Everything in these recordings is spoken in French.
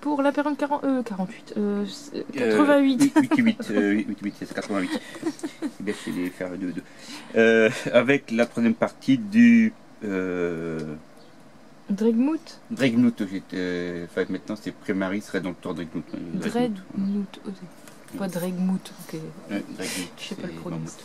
pour la période 48, 88. 88, c'est 88. C'est bien, je vais les faire 2-2. Avec la troisième partie du Dreadnought. Dreadnought. Enfin, maintenant, c'est Primaris Redemptor Dreadnought. Dreadnought. Pas Dreadnought, ok. Dreadnought. Je sais pas le prononcer.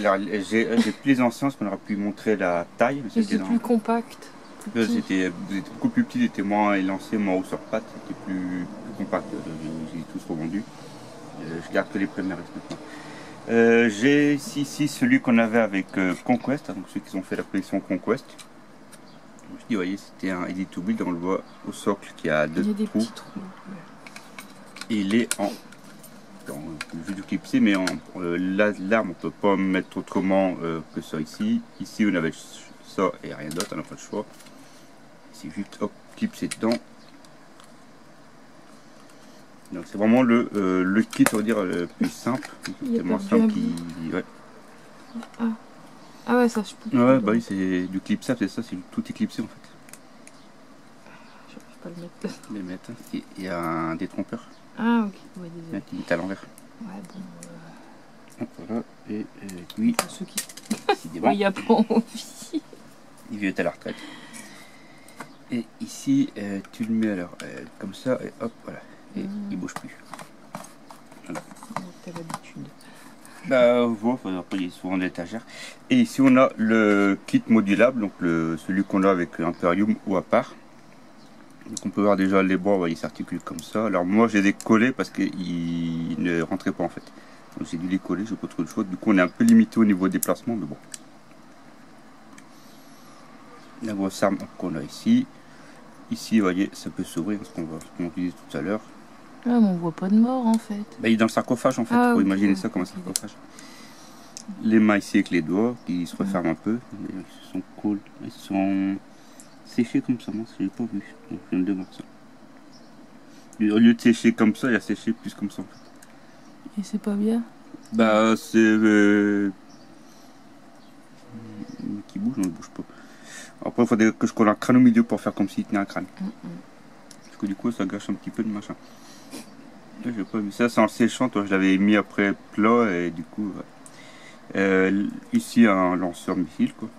Alors, j'ai plus les anciens, parce qu'on aurait pu montrer la taille. C'était plus compact. C'était beaucoup plus petit, c'était moins élancé, moins haut sur pattes, c'était plus compact. J'ai tous revendus. Je garde que les Primaris maintenant. J'ai ici celui qu'on avait avec Conquest, donc ceux qui ont fait la collection Conquest. Je dis, vous voyez, c'était un Easy to Build, on le voit au socle qui a deux trous. Et il est en vue du clipsé, mais l'arme on peut pas mettre autrement que ça ici. Ici on avait ça et rien d'autre, on n'a pas le choix. C'est juste hop, clipsé dedans. Donc c'est vraiment le kit, on va dire, le plus simple. C'est moins simple qui. Ouais. Ah ouais, ça je peux. Ouais, bah oui, c'est du clipsable, c'est ça, c'est tout est clipsé en fait. Je peux pas le mettre. Les mettre. Il y a un détrompeur. Ah ok, ouais, désolé. Qui est à l'envers. Ouais, bon. Hop, voilà, et lui, Pour ceux qui. décidément, Il y a pas envie. il vient à la retraite. Et ici, tu le mets alors comme ça, et hop, voilà. Et il bouge plus. Voilà. T'as l'habitude. Bah, voilà, après, il est souvent d'étagère. Et ici, on a le kit modulable, donc celui qu'on a avec Imperium ou à part. Donc, on peut voir déjà les bois, ils s'articulent comme ça. Alors, moi, j'ai décollé parce qu'ils ne rentraient pas en fait. Donc, j'ai dû les coller, j'ai pas trop de choix. Du coup, on est un peu limité au niveau déplacement, mais bon. La grosse arme qu'on a ici. Ici, vous voyez, ça peut s'ouvrir, ce qu'on disait tout à l'heure. Ah, mais on voit pas de mort en fait. Bah, il est dans le sarcophage en fait, Ah, faut okay, imaginer ça comme un sarcophage. Les mains ici avec les doigts qui se referment un peu. Ils sont cool, ils sont séchés comme ça, moi je l'ai pas vu. Donc je viens de voir ça. Au lieu de sécher comme ça, il a séché plus comme ça en fait. Et c'est pas bien? Bah c'est qui bouge, non il bouge pas. Après il faudrait que je colle un crâne au milieu pour faire comme s'il tenait un crâne. Parce que du coup ça gâche un petit peu le machin. J'ai pas vu ça, c'est en séchant, toi je l'avais mis après plat et du coup ici un lanceur missile quoi,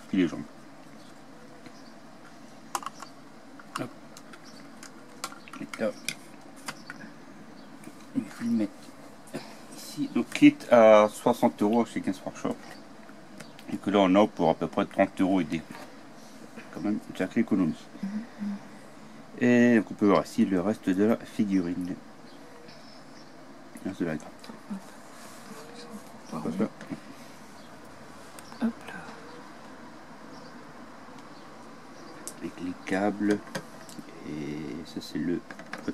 puis les jambes. Hop. Et là, je vais le mettre ici, donc kit à 60 € chez 15 Shop et que là on a pour à peu près 30 € et des quand même une sacrée économie. Et donc on peut voir ici le reste de la figurine. De la grappe. Hop là. Avec les câbles. Et ça c'est l'autre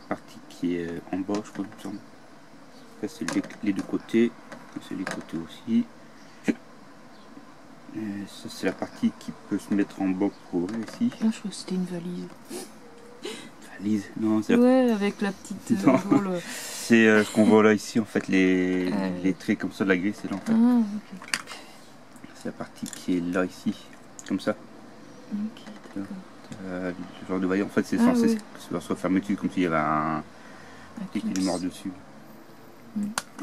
partie qui est en bas, je crois, il me semble. Ça c'est les deux côtés. C'est les côtés aussi. Et ça c'est la partie qui peut se mettre en bas pour ouvrir ici. Ah, je crois que c'était une valise. Valise? Non, c'est ouais, avec la petite. C'est ce qu'on voit là ici en fait, les traits comme ça de la grille, c'est là en fait. Ah, ok. C'est la partie qui est là ici, comme ça. Ok, d'accord. Le genre de voyant en fait c'est censé que soit fermé dessus comme s'il y avait un petit qui est mort dessus.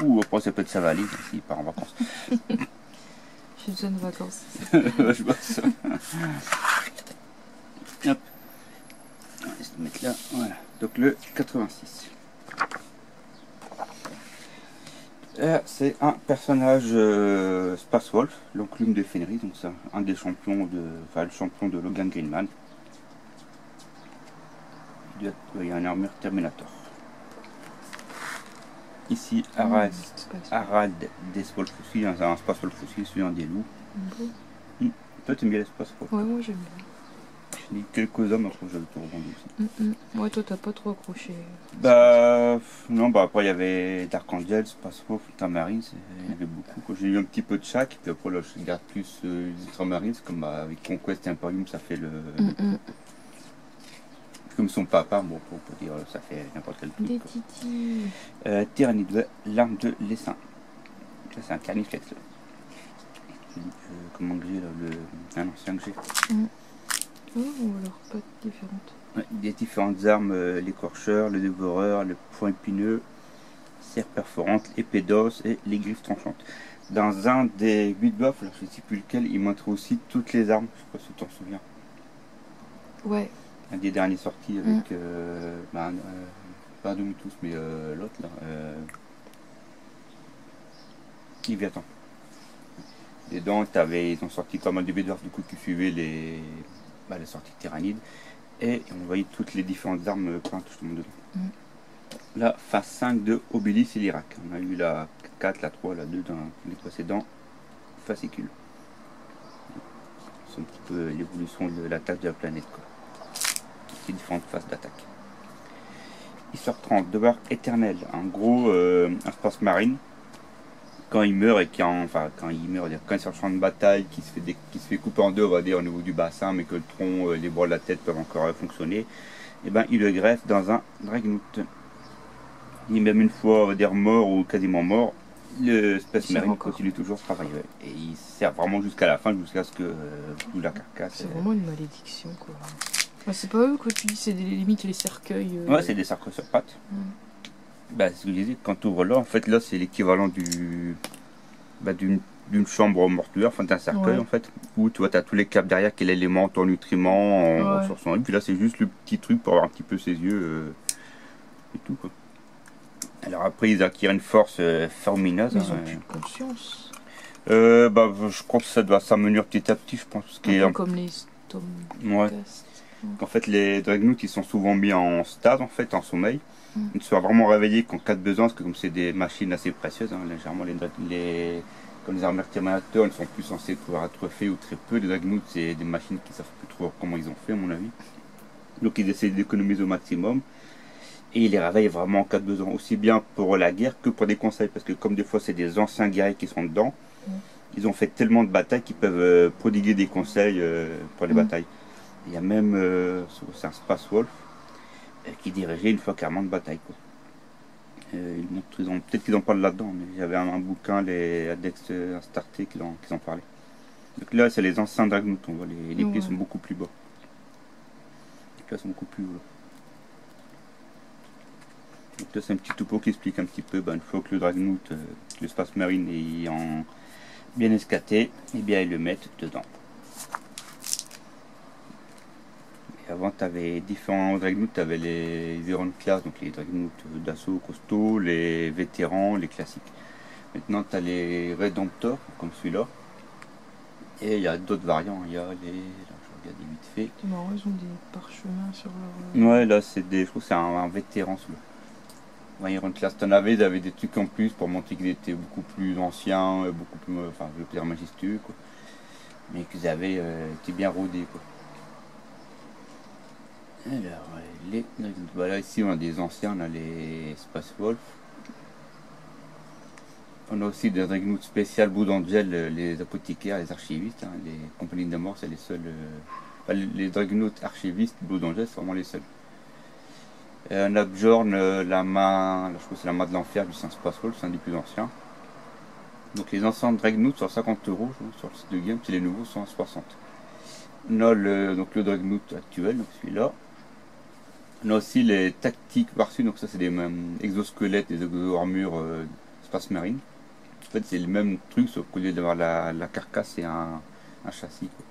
Ou après ça peut être sa valise s'il part en vacances. J'ai besoin de vacances. Je vois ça. Hop. On va se mettre là, voilà. Donc le 86. C'est un personnage Space Wolf, l'enclume de Fenris, donc c'est un des champions le champion de Logan Greenman. Il y a un armure Terminator. Ici, Harald des Wolf aussi, un Space Wolf aussi, celui un des loups. Toi, tu aimes bien les Space Wolf? Ouais, moi j'aime bien. J'ai dit quelques hommes, après j'avais tout revendu aussi. Ouais, toi t'as pas trop accroché. Bah, non, bah après il y avait Dark Angel, Space Wolf, Ultramarines, il y avait beaucoup. J'ai eu un petit peu de chaque, puis après là je garde plus les Ultramarines, comme avec Conquest et Imperium, ça fait le. Comme son papa, bon, pour dire, ça fait n'importe quel truc. Des titis. Tyrannide, l'arme de l'essaim. Ça c'est un carniflex là. Comment que j'ai là, un ancien que j'ai. Oh, alors pas différentes. Ouais, des différentes armes, l'écorcheur, le dévoreur, le poing épineux, serre perforante, épée d'os et les griffes tranchantes. Dans un des buts de buff, je ne sais plus lequel, il montre aussi toutes les armes, je sais pas si tu t'en souviens. Ouais. Un des derniers sortis avec, pas Domitus, mais l'autre là, Léviathan. Dedans, ils ont sorti pas mal de buts de buff du coup qui suivaient les sorties tyrannides. Et on voyait toutes les différentes armes peintes justement dedans. La phase 5 de Obelis et l'Irak. On a eu la 4, la 3, la 2 dans les précédents fascicules. C'est un petit peu l'évolution de l'attaque de la planète, quoi. C'est différentes phases d'attaque. Histoire 30, devoir éternel. En gros, un space marine. Quand il meurt et quand il sort champ de bataille, qui se fait couper en deux, on va dire, au niveau du bassin, mais que le tronc, les bras de la tête peuvent encore fonctionner, et ben il le greffe dans un Dreadnought. Il est même une fois, on va dire, mort ou quasiment mort, le Space Marine continue toujours à travailler. Et il sert vraiment jusqu'à la fin, jusqu'à ce que la carcasse. C'est vraiment une malédiction, quoi. Bah, c'est pas eux, quoi, tu dis, c'est des limites les cercueils. Ouais, c'est des cercueils sur pattes. Bah, c'est ce que je disais, quand tu ouvres là, en fait, là, c'est l'équivalent d'une chambre mortuaire, enfin d'un cercueil, en fait, où tu vois, tu as tous les câbles derrière, quel élément, ton nutriment, en ressourçant. Et puis là, c'est juste le petit truc pour avoir un petit peu ses yeux et tout, quoi. Alors après, ils acquièrent une force farmineuse. Ils ont plus de conscience. Je crois que ça doit s'amenuire petit à petit, je pense. Un peu comme les Stormcast. Ouais. En fait, les Dreadnoughts, ils sont souvent mis en stase, en fait, en sommeil. Ils soient vraiment réveillés qu'en cas de besoin, parce que comme c'est des machines assez précieuses, légèrement comme les armures Terminator, ils sont plus censés pouvoir être faits ou très peu. Les Dreadnoughts, c'est des machines qui savent plus trop comment ils ont fait, à mon avis. Donc ils essaient d'économiser au maximum. Et ils les réveillent vraiment en cas de besoin, aussi bien pour la guerre que pour des conseils, parce que comme des fois c'est des anciens guerriers qui sont dedans, ils ont fait tellement de batailles qu'ils peuvent prodiguer des conseils pour les batailles. Il y a même, c'est un Space Wolf, qui dirigeait une fois carrément de bataille, quoi. Peut-être qu'ils en parlent là-dedans, mais j'avais un bouquin, Adex Astarté, qu'ils en parlaient. Donc là, c'est les anciens Dreadnoughts, on voit les pieds sont beaucoup plus bas. Les pieds sont beaucoup plus hauts. Donc là, c'est un petit topo qui explique un petit peu, une fois que le Dreadnought, le Space Marine est bien escaté, et bien ils le mettent dedans. Avant, tu avais différents Dreadnoughts, tu avais les Iron Class, donc les Dreadnoughts d'assaut costauds, les vétérans, les classiques. Maintenant, tu as les Redemptor, comme celui-là. Et il y a d'autres variants. Il y a les. Là, je regarde vite fait. C'est marrant, ils ont des parchemins sur leur. Ouais, là, je trouve que c'est un vétéran celui-là. Ouais, Iron Class, tu en avais, ils avaient des trucs en plus pour montrer qu'ils étaient beaucoup plus anciens, beaucoup plus. Enfin, je veux dire majestueux, quoi. Mais qu'ils avaient été bien rodés, quoi. Alors, voilà, ici on a des anciens, on a les Space Wolf. On a aussi des Dreadnoughts spéciales Blood Angel, les apothicaires, les archivistes, les compagnies de mort, c'est les seuls. Les Dreadnoughts archivistes, Blood Angel, c'est vraiment les seuls. On a Bjorn, la main, là, je crois que c'est la main de l'enfer, du Space Wolf, c'est un des plus anciens. Donc les anciens Dreadnoughts sont à 50 € sur le site de game, puis les nouveaux sont à 60. On a le Dreadnought actuel, donc celui-là. On a aussi les tactiques Varsu, donc ça c'est des mêmes exosquelettes, des exo-armures Space Marine. En fait c'est le même truc, sauf qu'au lieu d'avoir la carcasse, c'est un châssis, quoi.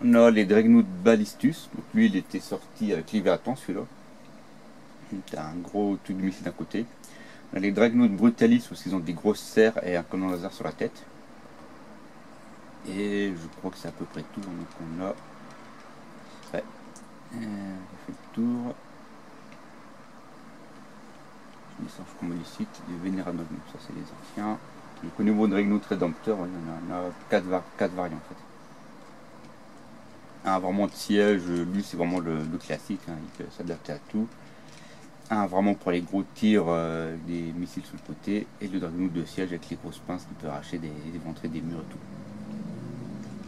On a les Dreadnought Ballistus, donc lui il était sorti avec Léviathan, celui-là. T'as un gros truc de missile d'un côté. On a les Dreadnought Brutalis, parce qu'ils ont des grosses serres et un canon laser sur la tête. Et je crois que c'est à peu près tout, donc on a... Ouais. On fait le tour. Je descends comme les sites des Vénérables, ça c'est les anciens. Donc au niveau de Dreadnought Redemptor, il y en a 4 variants en fait. Un vraiment de siège, lui c'est vraiment le classique, il peut s'adapter à tout. Un vraiment pour les gros tirs, des missiles sur le côté. Et le Dreadnought de siège avec les grosses pinces qui peut arracher éventrer des murs et tout.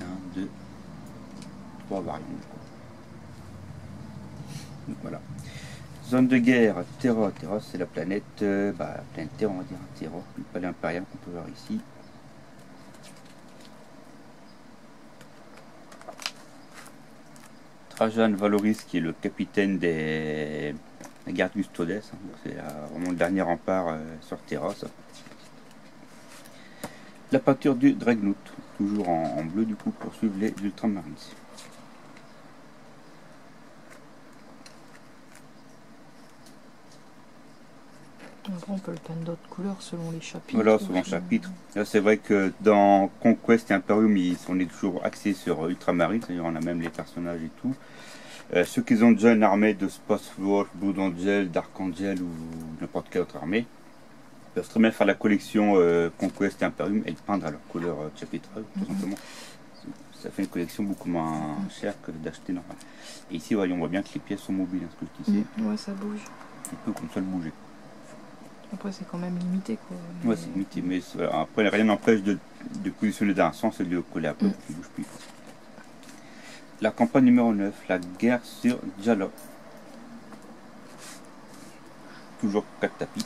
1, 2, 3 variants. Donc voilà. Zone de guerre, Terra. Terra c'est la planète, planète Terre, on va dire, Terra, le palais impérial qu'on peut voir ici. Trajan Valoris, qui est le capitaine des gardes custodes. Hein. C'est vraiment le dernier rempart sur Terra. Ça. La peinture du Dreadnought, toujours en bleu du coup pour suivre les Ultramarines. Après, on peut le peindre d'autres couleurs selon les chapitres. Voilà, selon chapitre. Là, c'est vrai que dans Conquest et Imperium, on est toujours axé sur Ultramarine, c'est-à-dire on a même les personnages et tout. Ceux qui ont déjà une armée de Spaceforce, Blood Angel, Dark Angel ou n'importe quelle autre armée, peuvent très bien faire la collection Conquest et Imperium et le peindre à leur couleur chapitrale, tout simplement. Ça fait une collection beaucoup moins chère que d'acheter normal. Et ici, voyons, on voit bien que les pièces sont mobiles, hein, ce que je disais. Ouais, ça bouge. Tu peux comme ça le bouger. Après, c'est quand même limité, quoi. Ouais, c'est limité, mais après, rien n'empêche de positionner dans un sens et de le coller un peu pour qu'il ne bouge plus. La campagne numéro 9, la guerre sur Jala. Toujours 4 tapis.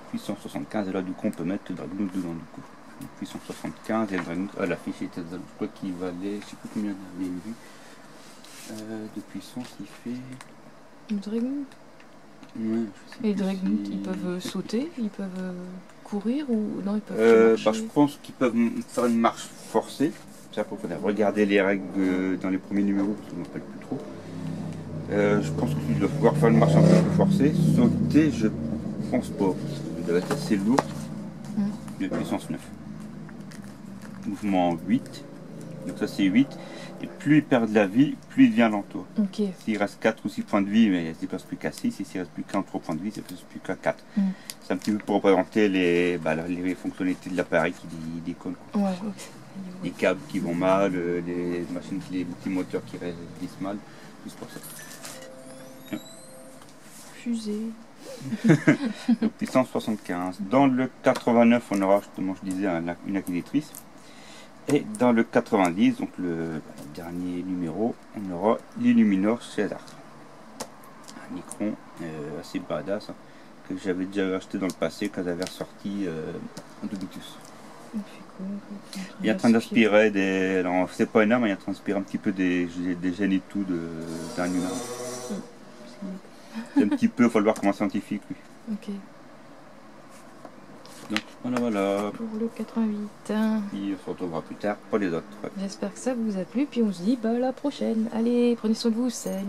Puissance 75, et là, du coup, on peut mettre le Dreadnought dedans, du coup. Puissance 75, et le Dreadnought, la fiche était, je crois qu'il valait, je sais plus combien on avait vu. De puissance, il fait. Le Dreadnought. Ouais, et les Dreadnought, ils peuvent sauter, ils peuvent courir ou non, ils peuvent marcher. Je pense qu'ils peuvent faire une marche forcée. Ça, il faudrait regarder les règles dans les premiers numéros, parce que je ne me rappelle plus trop. Je pense qu'ils doivent pouvoir faire une marche un peu plus forcée. Sauter, je pense pas. Ça doit être assez lourd. De puissance 9. Mouvement 8. Donc ça c'est 8. Et plus il perd de la vie, plus il devient lento. Okay. S'il reste 4 ou 6 points de vie, mais il ne se déplace plus qu'à 6. Et s'il reste plus qu'un ou 3 points de vie, il ne se déplace plus qu'à 4. C'est un petit peu pour représenter les fonctionnalités de l'appareil qui déconne. Ouais, les câbles qui vont mal, les machines, les petits moteurs qui résistent mal, tout pour ça. Fusée. Donc, puissance 75. Dans le 89, on aura justement, je disais, une acquisitrice. Et dans le 90, donc le dernier numéro, on aura l'Illuminor César. Un Necron assez badass, hein, que j'avais déjà acheté dans le passé quand j'avais ressorti Domitus. Il est en train d'inspirer des. Alors, c'est pas énorme, mais il est en train d'inspirer un petit peu des gènes et tout d'un humain. C'est un petit peu, il faut le voir comme un scientifique, lui. Ok. Donc voilà. Pour le 88. Puis on se retrouvera plus tard pour les autres. J'espère que ça vous a plu, puis on se dit bah à la prochaine. Allez, prenez soin de vous, salut.